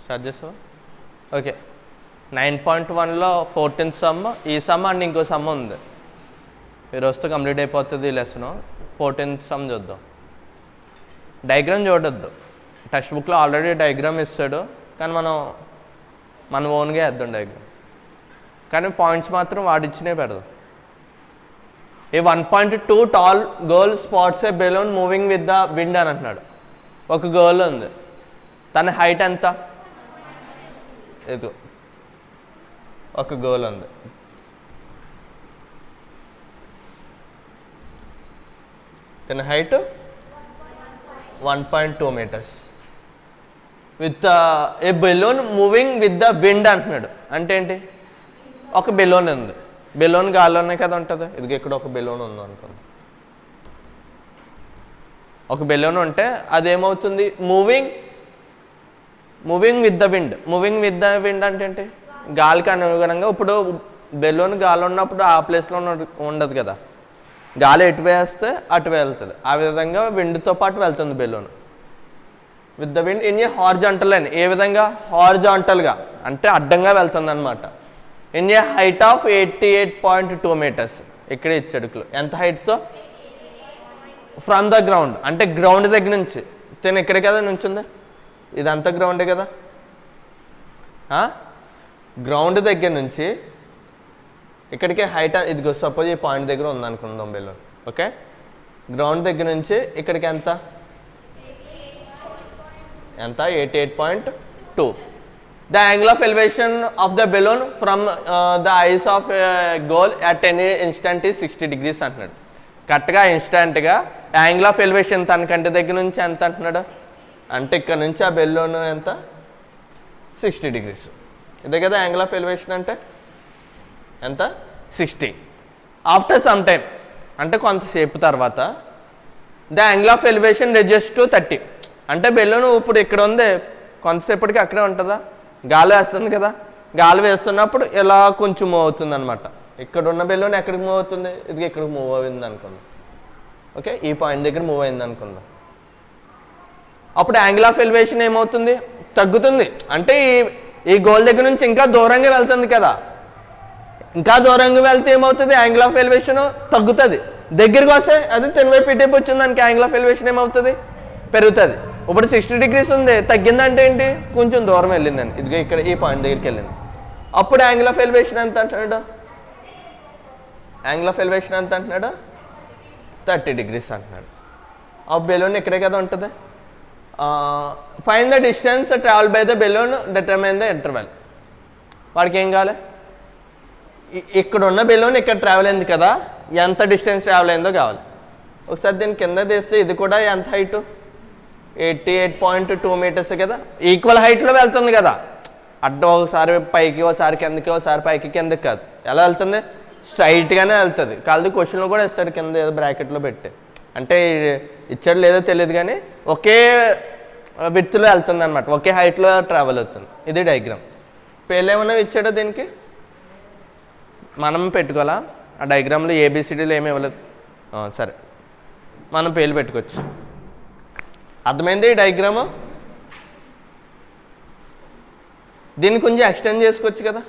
Start చేస్తావా? Okay, 9.1లో 14th some, ఈ some and ఇంకో సమ్ ఉంది. ఈరోజుతో కంప్లీట్ అయిపోతుంది ఈ లెసన్. 14th సమ్ చూద్దాం. డయాగ్రామ్ చూడొద్దు, టెక్స్ట్ బుక్లో ఆల్రెడీ డయాగ్రామ్ ఇస్తాడు, కానీ మనం ఓన్గా వేద్దాం డయాగ్రామ్. కానీ పాయింట్స్ మాత్రం వాడిచ్చినే పెడదాం. ఏ 1.2 tall girl spots A balloon moving with the wind అని అంటున్నాడు. ఒక గర్ల్ ఉంది, తన హైట్ ఎంత? ఇది ఒక గర్ల్ ఉంది, తన height 1.2 meters with a balloon moving with the wind అంటున్నాడు. అంటే ఏంటి? ఒక బెలూన్ ఉంది, బెలూన్ గాల్లోనే కదా ఉంటుంది. ఇది ఇక్కడ ఒక బెలూన్ ఉంది అనుకోండి, ఒక బెలూన్ ఉంటే అదేమవుతుంది? Moving with the wind. Moving with the wind అంటే ఏంటి? గాలికి అనుగుణంగా. ఇప్పుడు బెలూన్ గాలి ఉన్నప్పుడు ఆ ప్లేస్లో ఉండదు కదా, గాలి ఎటు వేస్తే అటు వెళ్తుంది. ఆ విధంగా విండ్తో పాటు వెళ్తుంది balloon with the wind in a horizontal line. ఏ విధంగా? హార్జాంటల్గా, అంటే అడ్డంగా వెళ్తుంది అనమాట. In a height of 88.2 meters. ఇక్కడే ఇచ్చాడు క్లూ. ఎంత హైట్తో? ఫ్రమ్ ద గ్రౌండ్, అంటే గ్రౌండ్ దగ్గర నుంచి. తను ఇక్కడే కదా నుంచింది, ఇదంతా గ్రౌండే కదా. గ్రౌండ్ దగ్గర నుంచి ఇక్కడికి హైట్, ఇదిగో సపోజ్ ఈ పాయింట్ దగ్గర ఉందనుకుందాం బెలూన్. ఓకే, గ్రౌండ్ దగ్గర నుంచి ఇక్కడికి ఎంత? 88.2. The angle of elevation of the balloon from the eyes of goal at any instant is 60 degrees అంటున్నాడు. కరెక్ట్గా ఇన్స్టెంట్గా యాంగిల్ ఆఫ్ ఎలివేషన్ తన కంటి దగ్గర నుంచి ఎంత అంటున్నాడు? అంటే ఇక్కడ నుంచి ఆ బెలూన్ ఎంత? 60 degrees. ఇదే కదా యాంగిల్ ఆఫ్ ఎలివేషన్ అంటే. ఎంత? 60. ఆఫ్టర్ సమ్ టైమ్, అంటే కొంతసేపు తర్వాత, the angle of elevation reduce to 30. అంటే బెలూన్ ఇప్పుడు ఇక్కడ ఉంది, కొంతసేపటికి అక్కడే ఉంటుందా? గాలి వేస్తుంది కదా, గాలి వేస్తున్నప్పుడు ఇలా కొంచెం మూవ్ అవుతుంది అనమాట. ఇక్కడ ఉన్న బెలూన్ ఎక్కడికి మూవ్ అవుతుంది? ఇది ఇక్కడికి మూవ్ అయింది అనుకుందాం. ఓకే, ఈ పాయింట్ దగ్గర మూవ్ అయింది అనుకుందాం. అప్పుడు యాంగిల్ ఆఫ్ ఎలివేషన్ ఏమవుతుంది? తగ్గుతుంది. అంటే ఈ గోల్ దగ్గర నుంచి ఇంకా దూరంగా వెళ్తుంది కదా, ఇంకా దూరంగా వెళ్తే ఏమవుతుంది? యాంగిల్ ఆఫ్ ఎలివేషన్ తగ్గుతుంది. దగ్గరికి వస్తే అది 10 వైపు ఇటేపు వచ్చింది, దానికి యాంగిల్ ఆఫ్ ఎలివేషన్ ఏమవుతుంది? పెరుగుతుంది. ఇప్పుడు 60 degrees ఉంది, తగ్గిందంటే ఏంటి? కొంచెం దూరం వెళ్ళిందని. ఇదిగో ఇక్కడ ఈ పాయింట్ దగ్గరికి వెళ్ళింది. అప్పుడు యాంగిల్ ఆఫ్ ఎలివేషన్ ఎంత అంటున్నాడు? యాంగిల్ ఆఫ్ ఎలివేషన్ ఎంత అంటున్నాడు? 30 degrees అంటున్నాడు. ఆ బెలూన్ ఇక్కడే కదా ఉంటుంది. Find the distance travel by the balloon, determine the interval. వాడికి ఏం కావాలి? ఇక్కడ ఉన్న బెలూన్ ఇక్కడ ట్రావెల్ అయింది కదా, ఎంత డిస్టెన్స్ ట్రావెల్ అయిందో కావాలి. ఒకసారి దీని కింద తీస్తే ఇది కూడా ఎంత హైట్? 88.2 meters కదా, ఈక్వల్ హైట్లో వెళ్తుంది కదా. అడ్డం ఒకసారి పైకి, ఒకసారి కిందకి, ఒకసారి పైకి కిందకి కాదు. ఎలా వెళ్తుంది? స్ట్రైట్గానే వెళ్తుంది. కాదు క్వశ్చన్లో కూడా ఇస్తాడు కింద ఏదో బ్రాకెట్లో పెట్టి, అంటే ఇచ్చాడు లేదో తెలియదు కానీ ఒకే విడ్త్లో వెళ్తుంది అనమాట, ఒకే హైట్లో ట్రావెల్ అవుతుంది. ఇది డయాగ్రామ్. పేర్లు ఏమన్నా ఇచ్చాడో దీనికి? మనం పెట్టుకోవాలా? ఆ డయాగ్రామ్లో ABCDలు ఏమి ఇవ్వలేదు. సరే, మనం పేర్లు పెట్టుకోవచ్చు. అర్థమైంది ఈ డయాగ్రాము? దీన్ని కొంచెం ఎక్స్టెండ్ చేసుకోవచ్చు కదా.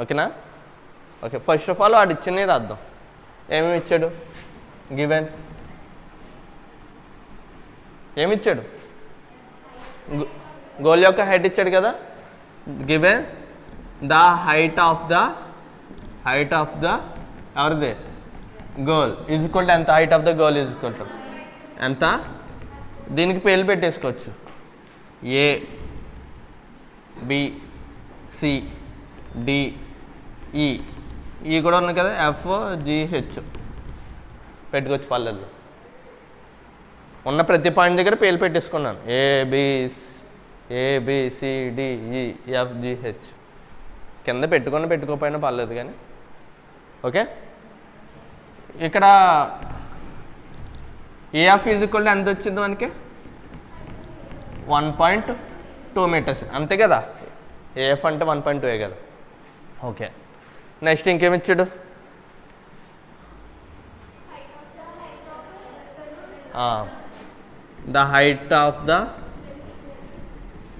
ఓకేనా? ఓకే, ఫస్ట్ ఆఫ్ ఆల్ వాడు ఇచ్చినవి రాద్దాం. ఏమేమి ఇచ్చాడు? గివెన్ ఏమిచ్చాడు? గోల్ యొక్క హైట్ ఇచ్చాడు కదా. Given the height of the ఎవరిది? గోల్ ఈజ్ ఈక్వల్ టు ఎంత? Height of the goal is equal to ఎంత? దీనికి పేర్లు పెట్టేసుకోవచ్చు. ABCDE. ఈ కూడా ఉన్నాయి కదా, FGH పెట్టుకోవచ్చు. పల్లెల్లో ఉన్న ప్రతి పాయింట్ దగ్గర పేర్లు పెట్టేసుకున్నాను. ABCDEFGH కింద పెట్టుకోకపోయినా పర్లేదు కానీ. ఓకే, ఇక్కడ AF ఈజ్ ఈక్వల్ టు ఎంత వచ్చింది మనకి? 1.2 meters అంతే కదా. AF అంటే 1.2 కదా. ఓకే, నెక్స్ట్ ఇంకేమి ఇచ్చాడు? The height of the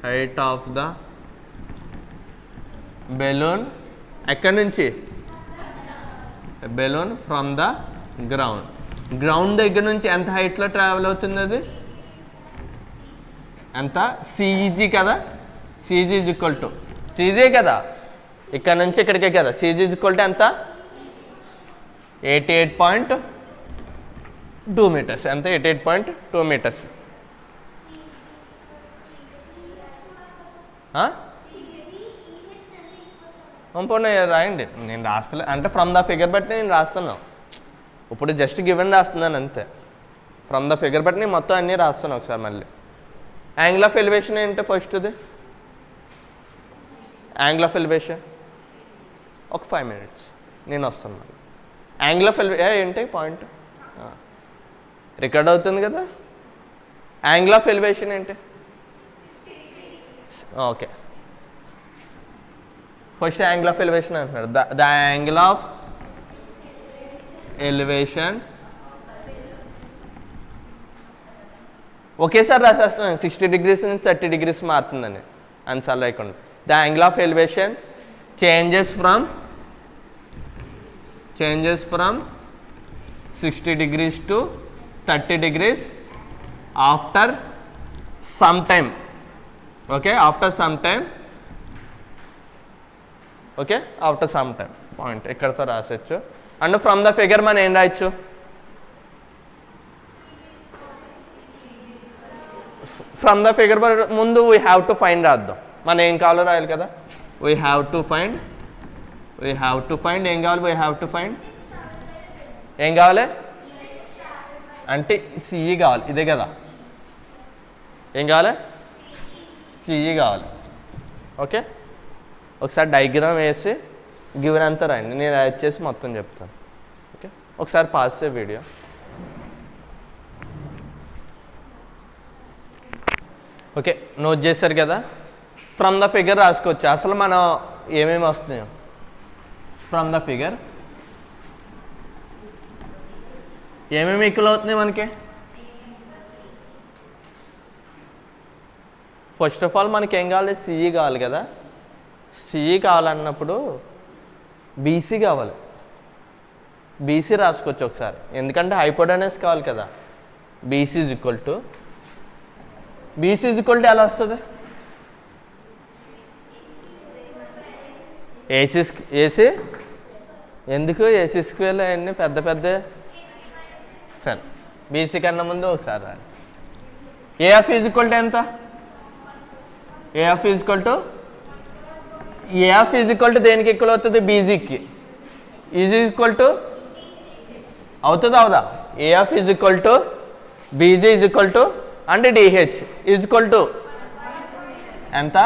height of the balloon ఎక్కడి నుంచి బెలూన్ ఫ్రమ్ ద గ్రౌండ్ దగ్గర నుంచి ఎంత హైట్లో ట్రావెల్ అవుతుంది అది ఎంత సిఈజీ కదా సిజీ ఈజ్ ఈక్వల్ టు సిజీ కదా ఇక్కడ నుంచి ఇక్కడికే కదా సిజీ ఈజ్ ఈక్వల్ టు ఎంత 88.2 మీటర్స్ ఎంత 88.2 మీటర్స్ పోనీ రాయండి నేను రాస్తలే అంటే ఫ్రమ్ ద ఫిగర్ బట్టి నేను రాస్తున్నాను ఇప్పుడు జస్ట్ గివెన్ రాస్తున్నాను అంతే ఫ్రమ్ ద ఫిగర్ బట్టి నేను మొత్తం అన్నీ రాస్తాను ఒకసారి మళ్ళీ యాంగిల్ ఆఫ్ ఎలివేషన్ ఏంటి ఫస్ట్ది యాంగిల్ ఆఫ్ ఎలివేషన్ ఒక 5 minutes నేను వస్తాను మళ్ళీ యాంగిల్ ఆఫ్ ఏంటి పాయింట్ రికార్డ్ అవుతుంది కదా యాంగిల్ ఆఫ్ ఎలివేషన్ ఏంటి okay first angle of elevation అంటున్నారు ద యాంగిల్ ఆఫ్ ఎలివేషన్ ఒకేసారి రాసేస్తున్నాను 60 degrees నుంచి 30 degrees మారుతుందని ఆన్సర్ లేకుండా the angle of elevation changes from 60 degrees to 30 degrees after some time okay after some time point ఇక్కడతో రాసొచ్చు and from the figure మనం ఏం రాయొచ్చు from the figure ముందు we have to find రాద్దాం మనం ఏం కావాలో రాయాలి కదా వీ హ్యావ్ టు ఫైండ్ ఏం కావాలి అంటే సిఈ కావాలి ఇదే కదా ఏం కావాలి సిఈ కావాలి ఓకే ఒకసారి డయాగ్రామ్ వేసి గివెన్ అంతా రాయండి నేను యాడ్ చేసి మొత్తం చెప్తాను ఓకే ఒకసారి పాస్ చేయ వీడియో ఓకే నోట్ చేశారు కదా ఫ్రమ్ ద ఫిగర్ రాసుకోవచ్చు అసలు మనం ఏమేమి వస్తున్నాయో ఫ్రమ్ ద ఫిగర్ ఏమేమి ఈక్వల్ అవుతున్నాయి మనకి ఫస్ట్ ఆఫ్ ఆల్ మనకి ఏం కావాలి సిఈ కావాలి కదా సిఈ కావాలన్నప్పుడు బీసీ కావాలి బీసీ రాసుకోవచ్చు ఒకసారి ఎందుకంటే హైపోటెనస్ కావాలి కదా బీసీ ఈజ్ ఈక్వల్ టు ఎలా వస్తుంది ఏసీ ఎందుకు ఏసీ స్క్వేర్లో అన్నీ పెద్ద సరే బీసీ కన్నా ముందు ఒకసారి రాండి ఏఎఫ్ ఈజ్ ఈక్వల్ టు ఎంత ఏఎఫ్ ఈజ్ ఈక్వల్ టు దేనికి ఈక్వల్ అవుతుంది బీజీకి ఈజ్ ఈక్వల్ టు అవుదా AF is equal to BG is equal to అంటే డిహెచ్ ఈజ్ ఈక్వల్ టు ఎంత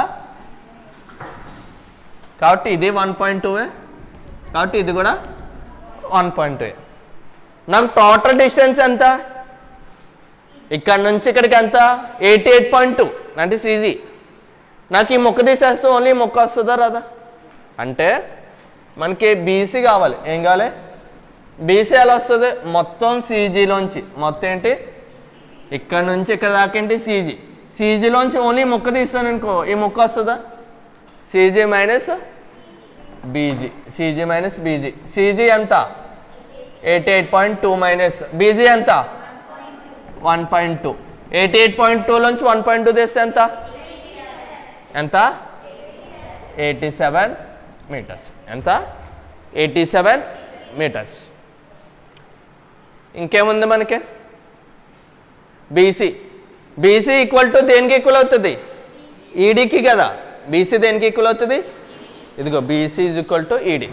కాబట్టి ఇది 1.2 కాబట్టి ఇది కూడా 1.2 నాకు టోటల్ డిస్టెన్స్ ఎంత ఇక్కడ నుంచి ఇక్కడికి ఎంత 88.2 అంటే సిజీ నాకు ఈ మొక్క తీసేస్తే ఓన్లీ మొక్క వస్తుందా రాదా అంటే మనకి బీసీ కావాలి ఏం కావాలి బీసీ ఎలా వస్తుంది మొత్తం సీజీలోంచి మొత్తం ఏంటి ఇక్కడ నుంచి ఇక్కడ దాకా ఏంటి సీజీలోంచి ఓన్లీ మొక్క తీస్తాను అనుకో ఈ మొక్క వస్తుందా సిజీ మైనస్ బీజీ సిజీ ఎంత 88.2 మైనస్ బీజీ ఎంత 1.2 88.2లోంచి 1.2 తీస్తే ఎంత 87 మీటర్స్ ఎంత 87 మీటర్స్ ఇంకేముంది మనకి బీసీ ఈక్వల్ టు దేనికి ఈక్వల్ అవుతుంది ఈడీకి కదా బీసీ దేనికి ఈక్వల్ అవుతుంది ఇదిగో BC is equal to ED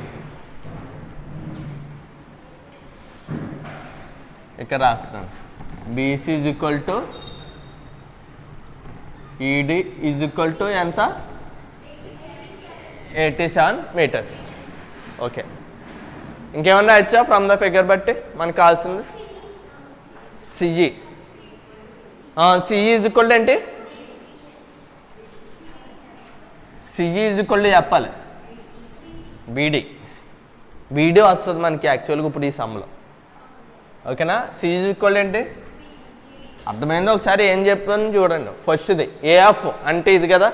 ఇక్కడ రాస్తాను BC is equal to ED is equal to ఎంత 87 మీటర్స్ ఓకే ఇంకేమన్నా వచ్చా ఫ్రమ్ ద ఫిగర్ బట్టి మనకు కావాల్సింది సిఈ ఈజ్ ఈక్వల్ టు ఏంటి సిఈ ఈజ్ ఈక్వల్ టు చెప్పాలి బీడీ వస్తుంది మనకి యాక్చువల్గా ఇప్పుడు ఈ సమ్లో ఓకేనా సిఈ ఈజ్ ఈక్వల్ ఏంటి అర్థమైందో ఒకసారి ఏం చెప్పాను చూడండి. ఫస్ట్ది ఏఎఫ్ అంటే ఇది కదా,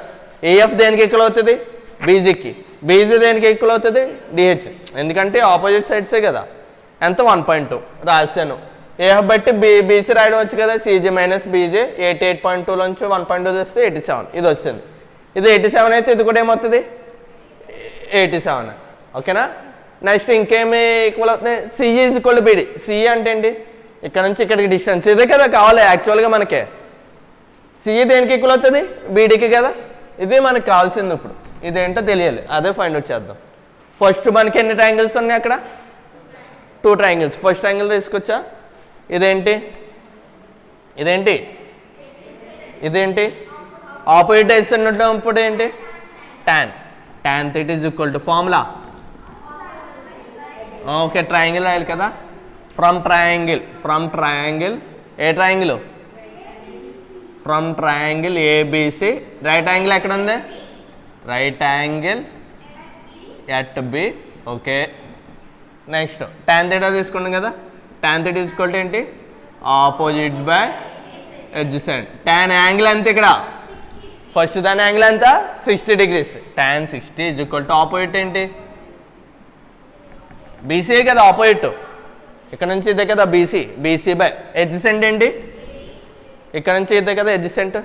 ఏఎఫ్ దేనికి ఈక్వల్ అవుతుంది? బీజీకి. బీజీ దేనికి ఈక్వల్ అవుతుంది? డిహెచ్. ఎందుకంటే ఆపోజిట్ సైడ్సే కదా. ఎంత? 1.2 రాశాను. ఏఎఫ్ బట్టి బీసీ రాయడం వచ్చు కదా, సీజీ మైనస్ బీజీ. 88.2లోంచి 1.2 తెస్తే 87, ఇది వచ్చింది. ఇది 87 అయితే ఇది కూడా ఏమవుతుంది? 87. ఓకేనా? నెక్స్ట్ ఇంకేమి ఈక్వల్ అవుతుంది? CE is equal to beedi. CE అంటే ఏంటి? ఇక్కడ నుంచి ఇక్కడికి డిస్టెన్స్, ఇదే కదా కావాలి యాక్చువల్గా మనకి. సిఈ దేనికి ఈక్వల్ అవుతుంది? బీడీకి కదా. ఇది మనకు కావాల్సింది. ఇప్పుడు ఇదేంటో తెలియాలి, అదే ఫైండ్ అవుట్ చేద్దాం. ఫస్ట్ మనకి ఎన్ని ట్రయాంగిల్స్ ఉన్నాయి అక్కడ? 2 ట్రయాంగిల్స్. ఫస్ట్ ట్రయాంగిల్ తీసుకొచ్చా. ఇదేంటి? ఇదేంటి? ఇదేంటి? ఆపోజిట్ సైడ్స్ ఉన్నప్పుడు ఏంటి? tan θ is equal to formula. Okay, triangle రాయాలి కదా. ఫ్రమ్ ట్రయాంగిల్ ఏ triangle? From triangle ABC. Right angle ఎక్కడ ఉంది? Right angle at B. Okay, next tan θ తీసుకున్నాం కదా. tan θ ఈజ్ ఈక్వల్ టు ఏంటి? Opposite by adjacent. tan angle ఎంత ఇక్కడ? ఫస్ట్ దాని యాంగిల్ ఎంత? 60 degrees. tan 60 is equal to opposite ఏంటి? బీసీ కదా ఆపోజిట్. ఇక్కడ నుంచి ఇదే కదా బీసీ. బీసీ బై అడ్జసెంట్ ఏంటి? ఇక్కడ నుంచి ఇదే కదా అడ్జసెంట్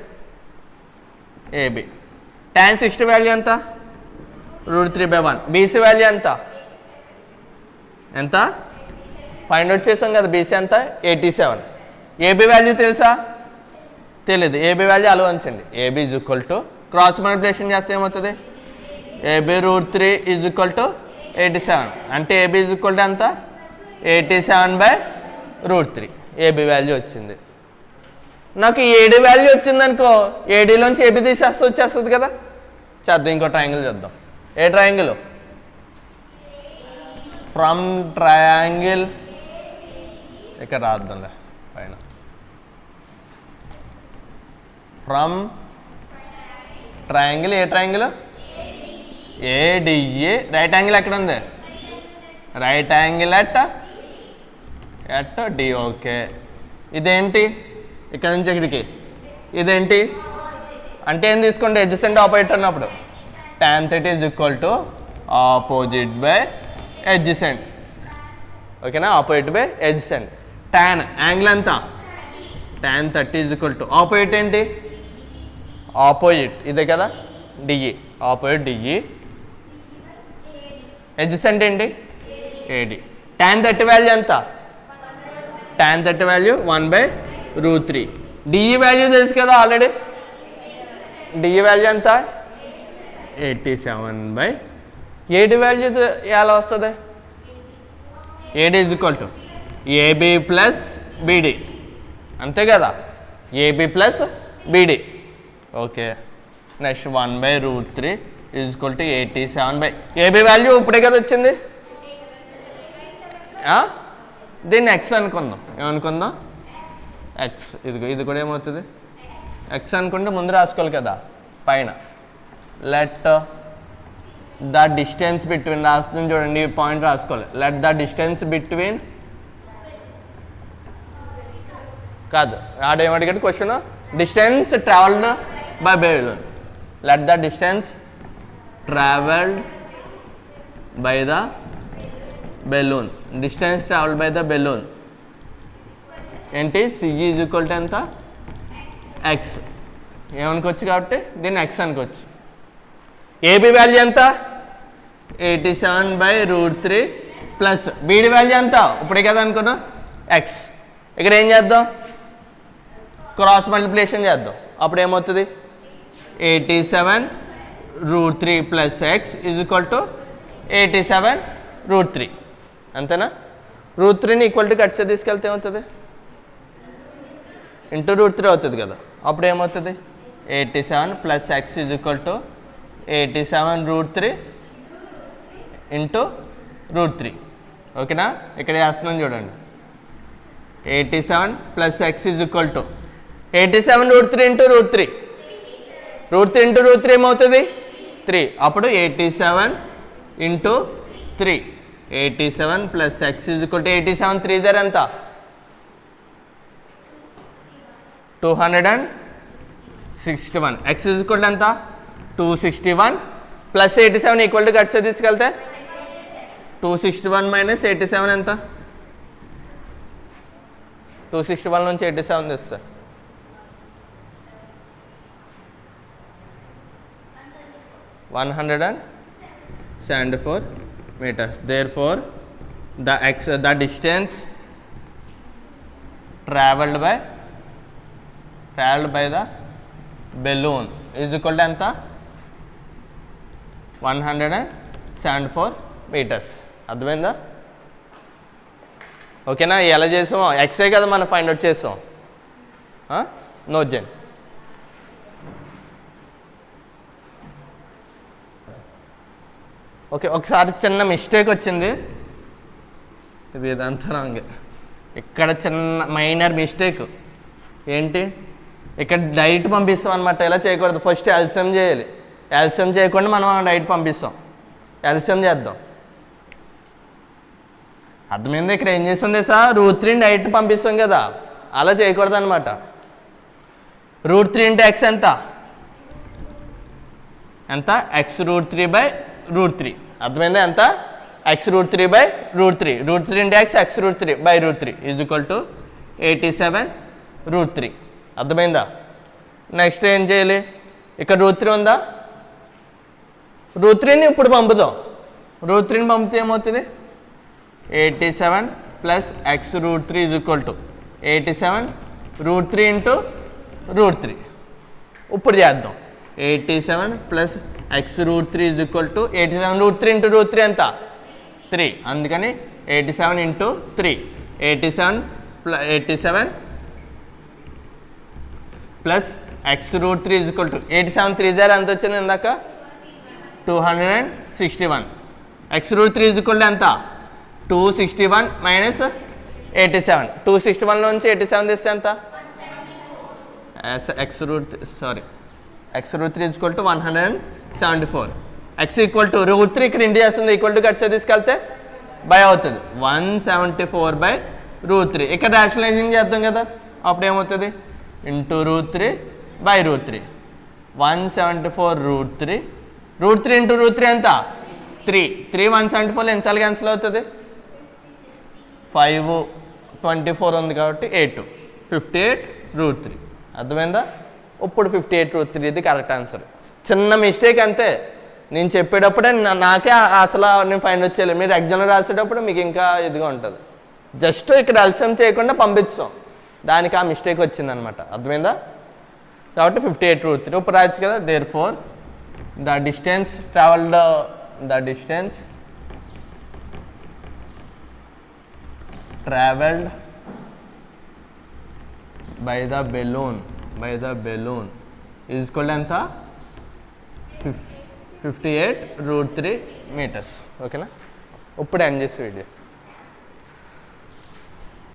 ఏబి. tan 60 వాల్యూ ఎంత? √3/1. బీసీ వాల్యూ ఎంత? ఎంత? ఫైండ్ అవుట్ చేసాం కదా. బీసీ ఎంత? 87. ఏబి వాల్యూ తెలుసా? తెలీదు. ఏబి వాల్యూ అలా ఉంచండి. AB is equal to cross multiplication చేస్తే ఏమవుతుంది? AB √3 is equal to 87. అంటే ఏబి ఈజ్ ఈక్వల్ టు ఎంత? 87/√3. ఏబి వాల్యూ వచ్చింది. నాకు ఏడి వాల్యూ వచ్చింది అనుకో, ఏడీలోంచి ఏబి తీసేస్తే వచ్చేస్తుంది కదా. చేద్దాం, ఇంకో ట్రయాంగిల్ చూద్దాం. ఏ ట్రయాంగిల్? ఫ్రమ్ ట్రయాంగిల్ ఇక్కడ రాద్దాంలే పైన. ఫ్రమ్ ట్రయాంగిల్ ఏ ట్రయాంగిల్? ఏడిఏ. రైట్ యాంగిల్ ఎక్కడ ఉంది? Right angle at D. Okay, ఇదేంటి? ఇక్కడ నుంచి ఇక్కడికి ఇదేంటి? అంటే ఏం తీసుకోండి? అడ్జసెంట్ ఆపోజిట్ అన్నప్పుడు tan θ is equal to opposite by adjacent. ఓకేనా? Opposite by adjacent. tan angle ఎంత? tan 30 is equal to opposite ఏంటి? ఆపోజిట్ ఇదే కదా డిఈ. Opposite DE. అడ్జసెంట్ ఏంటి? ఏడి. tan 30 వాల్యూ ఎంత? tan 30 value 1/√3. డిఈ వాల్యూ తెలుసు కదా ఆల్రెడీ. డిఈ వాల్యూ ఎంత? 87. ఏడి వాల్యూ ఎలా వస్తుంది? AD is equal to AB plus BD. అంతే కదా, AB plus BD. Okay, next 1/√3 is equal to 87. AB value ఇప్పుడే కదా వచ్చింది. దీన్ని ఎక్స్ అనుకుందాం. ఏమనుకుందాం? ఎక్స్. ఇది కూడా ఏమవుతుంది? ఎక్స్ అనుకుంటే ముందు రాసుకోవాలి కదా పైన. లెట్ ద డిస్టెన్స్ బిట్వీన్ రాస్తుంది చూడండి, ఈ పాయింట్ రాసుకోవాలి. లెట్ ద డిస్టెన్స్ బిట్వీన్ కాదు, ఆడేమడిగాడు question? Distance travelled by balloon. Let the distance travelled by the balloon. Distance travelled by the balloon ఏంటి? సిఈ ఈజ్ ఈక్వల్ టు ఎంత? ఎక్స్. ఏమనుకోవచ్చు కాబట్టి దీన్ని ఎక్స్ అనుకోవచ్చు. ఏబి వాల్యూ ఎంత? 87/√3 ప్లస్ బీడి వాల్యూ ఎంత? ఇప్పుడే కదా అనుకున్నాం, ఎక్స్. ఇక్కడ ఏం చేద్దాం? క్రాస్ మల్టిప్లికేషన్ చేద్దాం. అప్పుడు ఏమవుతుంది? 87√3 plus X is equal to 87√3. అంతేనా? √3ని ఈక్వల్ టు కట్సే తీసుకెళ్తే ఏమవుతుంది? ఇంటూ √3 అవుతుంది కదా. అప్పుడు ఏమవుతుంది? 87 plus X is equal to 87√3 into √3. ఓకేనా? ఇక్కడ చేస్తున్నాం చూడండి. 87 plus X is equal to 87√3 into √3. √3 into √3 ఏమవుతుంది? 3. అప్పుడు 87 into 3. 87 plus X is equal to 87 3 ఎంత? 261. X is equal to ఎంత 261 ప్లస్ 87 ఈక్వల్ టు కట్స్ తీసుకెళ్తే 261 మైనస్ 87 ఎంత 261 నుంచి 87 తెస్తా 174 meters. Therefore, the distance traveled by the balloon is equal to ఎంత 174 meters. అర్థమైందా? ఓకేనా? ఎలా చేసాం? ఎక్సే కదా మనం ఫైండ్ అవుట్ చేసాం. నోట్ చేయండి. ఓకే, ఒకసారి చిన్న మిస్టేక్ వచ్చింది. ఇది ఇదంతా రాంగే. ఇక్కడ చిన్న మైనర్ మిస్టేక్ ఏంటి, ఇక్కడ డైట్ పంపిస్తాం అనమాట. ఇలా చేయకూడదు, ఫస్ట్ ఎల్సిఎం చేయాలి. ఎల్సిఎం చేయకుండా మనం డైట్ పంపిస్తాం. ఎల్సిఎం చేద్దాం. అర్థమైంది? ఇక్కడ ఏం చేస్తుంది సార్, √3 డైట్ పంపిస్తాం కదా, అలా చేయకూడదు అనమాట. √3 ఇంటూ ఎక్స్ ఎంత ఎంత x√3/√3. అర్థమైందా? ఎంత x√3/√3. √3 into X x√3/√3 is equal to 87√3. అర్థమైందా? నెక్స్ట్ ఏం చేయాలి, ఇక్కడ √3 ఉందా, √3ని ఇప్పుడు పంపుదాం. √3ని పంపితే ఏమవుతుంది, 87 plus x√3 is equal to 87 √3 into √3. ఇప్పుడు చేద్దాం. 87 plus x√3 is equal to 87 √3 into √3 ఎంత 3. అందుకని 87 into 3. 87 plus x√3 is equal to 87 3 0 ఎంత వచ్చింది ఇందాక 261. x√3 ఈజ్ ఈక్వల్ టు ఎంత 261 మైనస్ 87. 261 నుంచి 87 తీస్తే ఎంత x√3 is equal to 174. x equal to √3 ఇక్కడ ఇండి చేస్తుంది, ఈక్వల్ టు కట్స్ తీసుకెళ్తే బై అవుతుంది 174/√3. ఇక్కడ రేషనలైజింగ్ చేద్దాం కదా, అప్పుడు ఏమవుతుంది ఇంటూ √3/√3. 174 √3 ఇంటూ √3 ఎంత 3. 174 ఎన్నిసార్లు క్యాన్సిల్ అవుతుంది, 5 24 ఉంది కాబట్టి 8 58√3. అర్థమైందా? ఇప్పుడు 58√3 ఇది కరెక్ట్ ఆన్సర్. చిన్న మిస్టేక్ అంతే, నేను చెప్పేటప్పుడే నాకే అసలు నేను ఫైండ్ అవుట్ చేయలేదు. మీరు ఎగ్జామ్లో రాసేటప్పుడు మీకు ఇంకా ఇదిగా ఉంటుంది. జస్ట్ ఇక్కడ అల్సియం చేయకుండా పంపించాం, దానికి ఆ మిస్టేక్ వచ్చిందనమాట. అర్థమైందా? కాబట్టి 58√3 ఇప్పుడు రాయొచ్చు కదా. Therefore the distance travelled by the balloon is equal to ఎంత 58√3 meters. ఓకేనా? ఇప్పుడు ఎండ్ చేసి వీడియో.